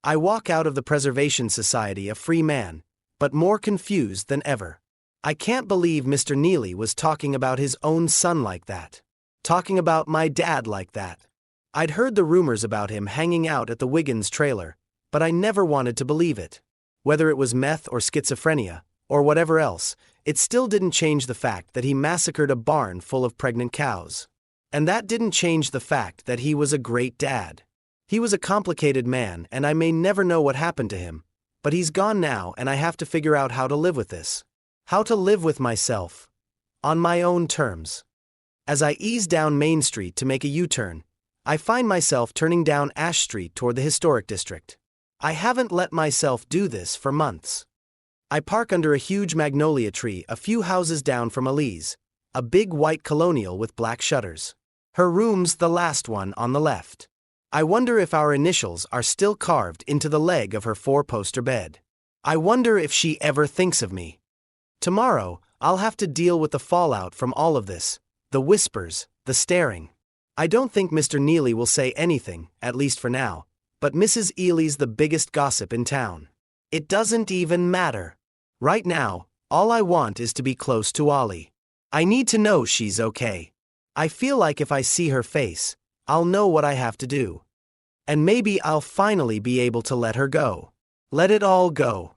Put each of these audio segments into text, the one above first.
I walk out of the Preservation Society a free man, but more confused than ever. I can't believe Mr. Neely was talking about his own son like that. Talking about my dad like that. I'd heard the rumors about him hanging out at the Wiggins trailer, but I never wanted to believe it. Whether it was meth or schizophrenia, or whatever else, it still didn't change the fact that he massacred a barn full of pregnant cows. And that didn't change the fact that he was a great dad. He was a complicated man, and I may never know what happened to him, but he's gone now, and I have to figure out how to live with this. How to live with myself. On my own terms. As I ease down Main Street to make a U-turn, I find myself turning down Ash Street toward the historic district. I haven't let myself do this for months. I park under a huge magnolia tree a few houses down from Elise, a big white colonial with black shutters. Her room's the last one on the left. I wonder if our initials are still carved into the leg of her four-poster bed. I wonder if she ever thinks of me. Tomorrow, I'll have to deal with the fallout from all of this, the whispers, the staring. I don't think Mr. Neely will say anything, at least for now, but Mrs. Ely's the biggest gossip in town. It doesn't even matter. Right now, all I want is to be close to Ollie. I need to know she's okay. I feel like if I see her face, I'll know what I have to do. And maybe I'll finally be able to let her go. Let it all go.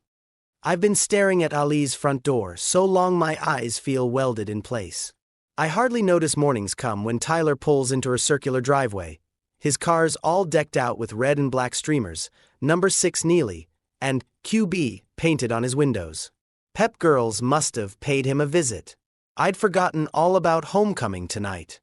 I've been staring at Ali's front door so long my eyes feel welded in place. I hardly notice mornings come when Tyler pulls into her circular driveway, his car's all decked out with red and black streamers, number 6 Neely, and QB painted on his windows. Pep girls must have paid him a visit. I'd forgotten all about homecoming tonight.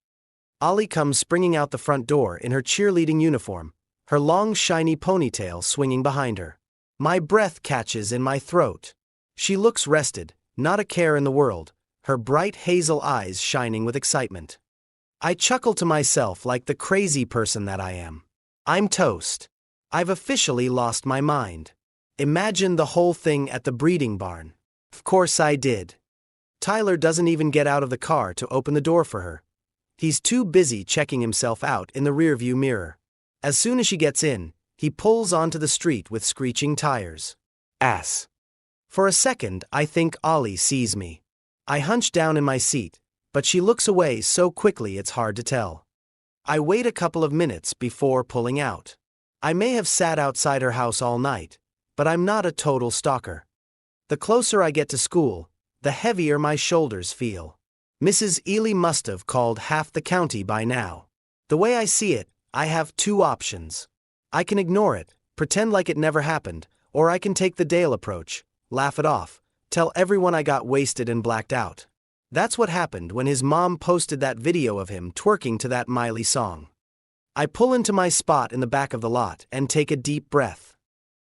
Ollie comes springing out the front door in her cheerleading uniform, her long shiny ponytail swinging behind her. My breath catches in my throat. She looks rested, not a care in the world, her bright hazel eyes shining with excitement. I chuckle to myself like the crazy person that I am. I'm toast. I've officially lost my mind. Imagine the whole thing at the breeding barn. Of course I did. Tyler doesn't even get out of the car to open the door for her. He's too busy checking himself out in the rearview mirror. As soon as she gets in, he pulls onto the street with screeching tires. Ass. For a second, I think Ollie sees me. I hunch down in my seat, but she looks away so quickly it's hard to tell. I wait a couple of minutes before pulling out. I may have sat outside her house all night, but I'm not a total stalker. The closer I get to school, the heavier my shoulders feel. Mrs. Ely must have called half the county by now. The way I see it, I have two options. I can ignore it, pretend like it never happened, or I can take the Dale approach, laugh it off, tell everyone I got wasted and blacked out. That's what happened when his mom posted that video of him twerking to that Miley song. I pull into my spot in the back of the lot and take a deep breath.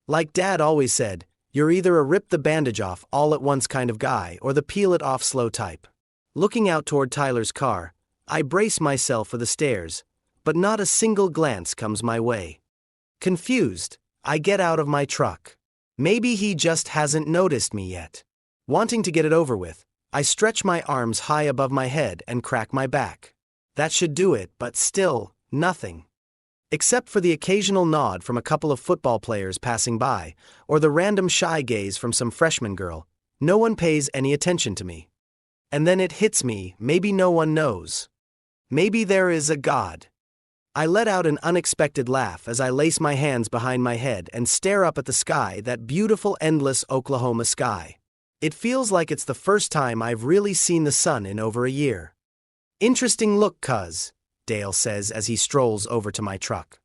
Like Dad always said, you're either a rip the bandage off all at once kind of guy or the peel it off slow type. Looking out toward Tyler's car, I brace myself for the stairs, but not a single glance comes my way. Confused, I get out of my truck. Maybe he just hasn't noticed me yet. Wanting to get it over with, I stretch my arms high above my head and crack my back. That should do it, but still, nothing. Except for the occasional nod from a couple of football players passing by, or the random shy gaze from some freshman girl, no one pays any attention to me. And then it hits me, maybe no one knows. Maybe there is a God. I let out an unexpected laugh as I lace my hands behind my head and stare up at the sky, that beautiful endless Oklahoma sky. It feels like it's the first time I've really seen the sun in over a year. Interesting look, cuz, Dale says as he strolls over to my truck.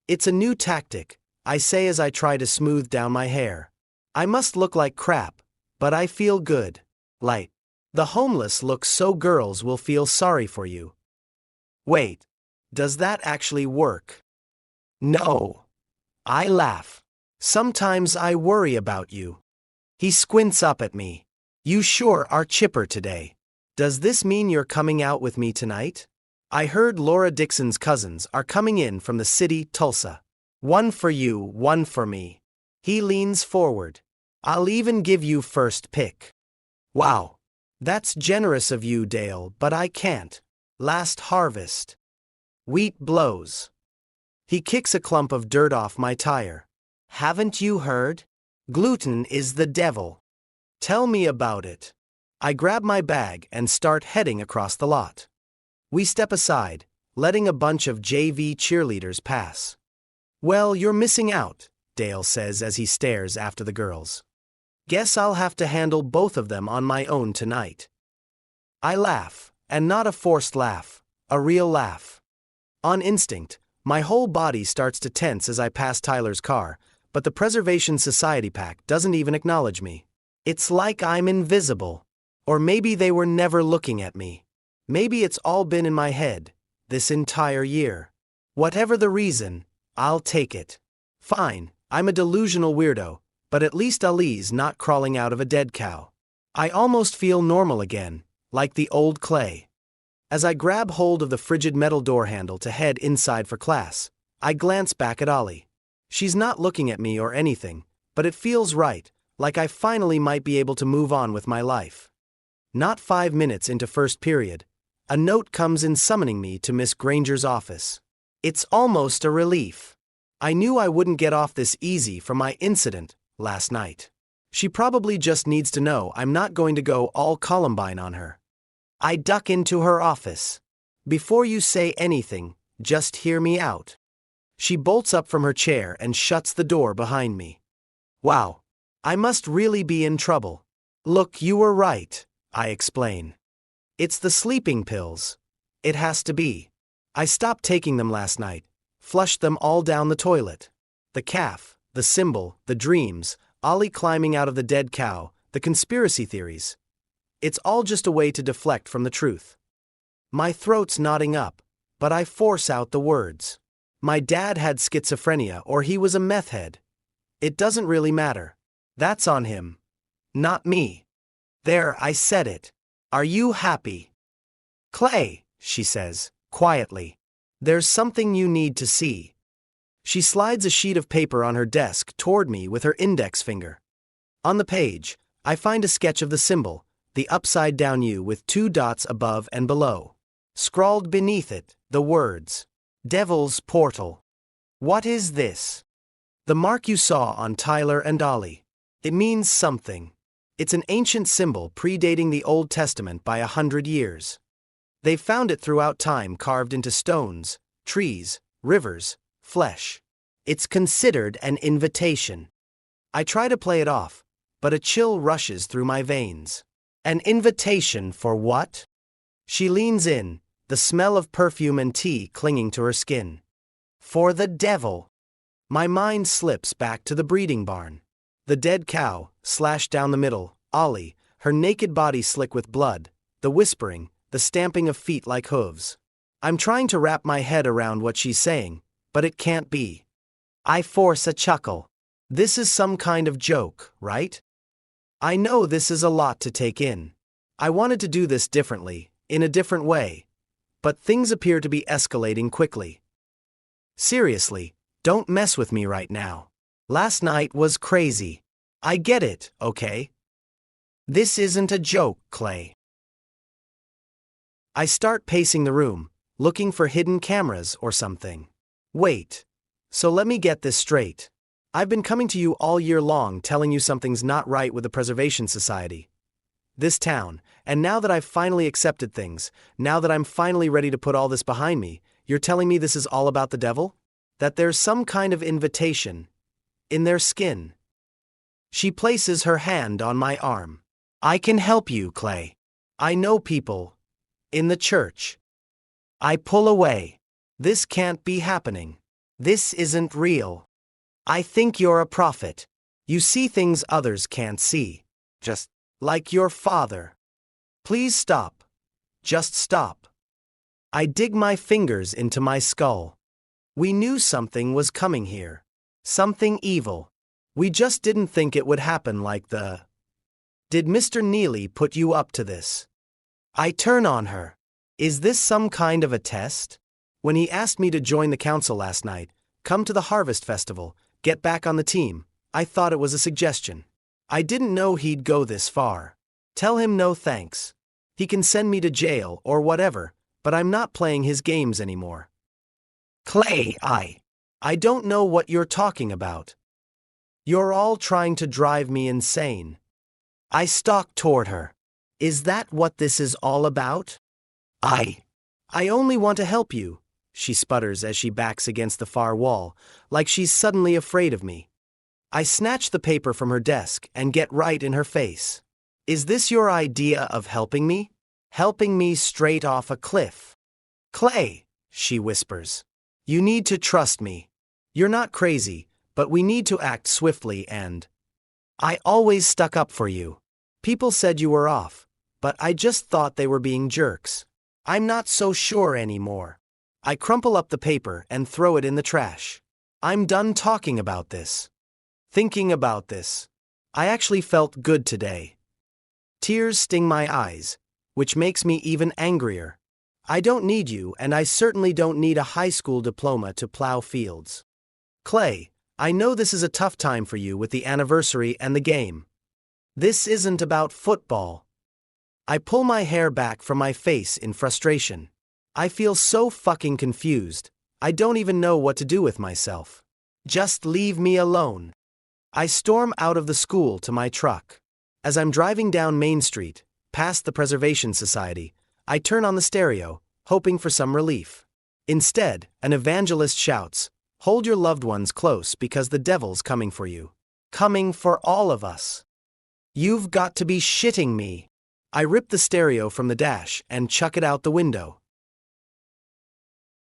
It's a new tactic, I say as I try to smooth down my hair. I must look like crap, but I feel good. Light. The homeless look so girls will feel sorry for you. Wait, does that actually work? No. I laugh. Sometimes I worry about you. He squints up at me. You sure are chipper today. Does this mean you're coming out with me tonight? I heard Laura Dixon's cousins are coming in from the city, Tulsa. One for you, one for me. He leans forward. I'll even give you first pick. Wow. That's generous of you, Dale, but I can't. Last harvest. Wheat blows. He kicks a clump of dirt off my tire. Haven't you heard? Gluten is the devil. Tell me about it. I grab my bag and start heading across the lot. We step aside, letting a bunch of JV cheerleaders pass. Well, you're missing out, Dale says as he stares after the girls. Guess I'll have to handle both of them on my own tonight. I laugh, and not a forced laugh, a real laugh. On instinct, my whole body starts to tense as I pass Tyler's car, but the Preservation Society pack doesn't even acknowledge me. It's like I'm invisible. Or maybe they were never looking at me. Maybe it's all been in my head, this entire year. Whatever the reason, I'll take it. Fine, I'm a delusional weirdo, but at least Ali's not crawling out of a dead cow. I almost feel normal again, like the old Clay. As I grab hold of the frigid metal door handle to head inside for class, I glance back at Ali. She's not looking at me or anything, but it feels right, like I finally might be able to move on with my life. Not 5 minutes into first period, a note comes in summoning me to Miss Granger's office. It's almost a relief. I knew I wouldn't get off this easy from my incident last night. She probably just needs to know I'm not going to go all Columbine on her. I duck into her office. Before you say anything, just hear me out. She bolts up from her chair and shuts the door behind me. Wow, I must really be in trouble. Look, you were right, I explain. It's the sleeping pills. It has to be. I stopped taking them last night, flushed them all down the toilet. The calf, the symbol, the dreams, Ali climbing out of the dead cow, the conspiracy theories. It's all just a way to deflect from the truth. My throat's knotting up, but I force out the words. My dad had schizophrenia or he was a meth head. It doesn't really matter. That's on him. Not me. There, I said it. Are you happy? Clay, she says, quietly. There's something you need to see. She slides a sheet of paper on her desk toward me with her index finger. On the page, I find a sketch of the symbol, the upside-down U with 2 dots above and below. Scrawled beneath it, the words, Devil's Portal. What is this? The mark you saw on Tyler and Ali. It means something. It's an ancient symbol predating the Old Testament by 100 years. They've found it throughout time carved into stones, trees, rivers, flesh. It's considered an invitation. I try to play it off, but a chill rushes through my veins. An invitation for what? She leans in, the smell of perfume and tea clinging to her skin. For the devil. My mind slips back to the breeding barn. The dead cow, slashed down the middle, Ali, her naked body slick with blood, the whispering, the stamping of feet like hooves. I'm trying to wrap my head around what she's saying, but it can't be. I force a chuckle. This is some kind of joke, right? I know this is a lot to take in. I wanted to do this differently, in a different way. But things appear to be escalating quickly. Seriously, don't mess with me right now. Last night was crazy. I get it, okay? This isn't a joke, Clay. I start pacing the room, looking for hidden cameras or something. Wait. So let me get this straight. I've been coming to you all year long telling you something's not right with the Preservation Society. This town, and now that I've finally accepted things, now that I'm finally ready to put all this behind me, you're telling me this is all about the devil? That there's some kind of invitation in their skin. She places her hand on my arm. I can help you, Clay. I know people in the church. I pull away. This can't be happening. This isn't real. I think you're a prophet. You see things others can't see. Just like your father. Please stop. Just stop. I dig my fingers into my skull. We knew something was coming here. Something evil. We just didn't think it would happen like the... Did Mr. Neely put you up to this? I turn on her. Is this some kind of a test? When he asked me to join the council last night, come to the Harvest Festival, get back on the team, I thought it was a suggestion. I didn't know he'd go this far. Tell him no thanks. He can send me to jail or whatever, but I'm not playing his games anymore. Clay, I don't know what you're talking about. You're all trying to drive me insane. I stalk toward her. Is that what this is all about? I only want to help you, she sputters as she backs against the far wall, like she's suddenly afraid of me. I snatch the paper from her desk and get right in her face. Is this your idea of helping me? Helping me straight off a cliff? Clay, she whispers. You need to trust me. You're not crazy, but we need to act swiftly and… I always stuck up for you. People said you were off, but I just thought they were being jerks. I'm not so sure anymore. I crumple up the paper and throw it in the trash. I'm done talking about this. Thinking about this. I actually felt good today. Tears sting my eyes, which makes me even angrier. I don't need you, and I certainly don't need a high school diploma to plow fields. Clay, I know this is a tough time for you with the anniversary and the game. This isn't about football. I pull my hair back from my face in frustration. I feel so fucking confused. I don't even know what to do with myself. Just leave me alone. I storm out of the school to my truck. As I'm driving down Main Street, past the Preservation Society, I turn on the stereo, hoping for some relief. Instead, an evangelist shouts, "Hold your loved ones close because the devil's coming for you. Coming for all of us." You've got to be shitting me. I rip the stereo from the dash and chuck it out the window.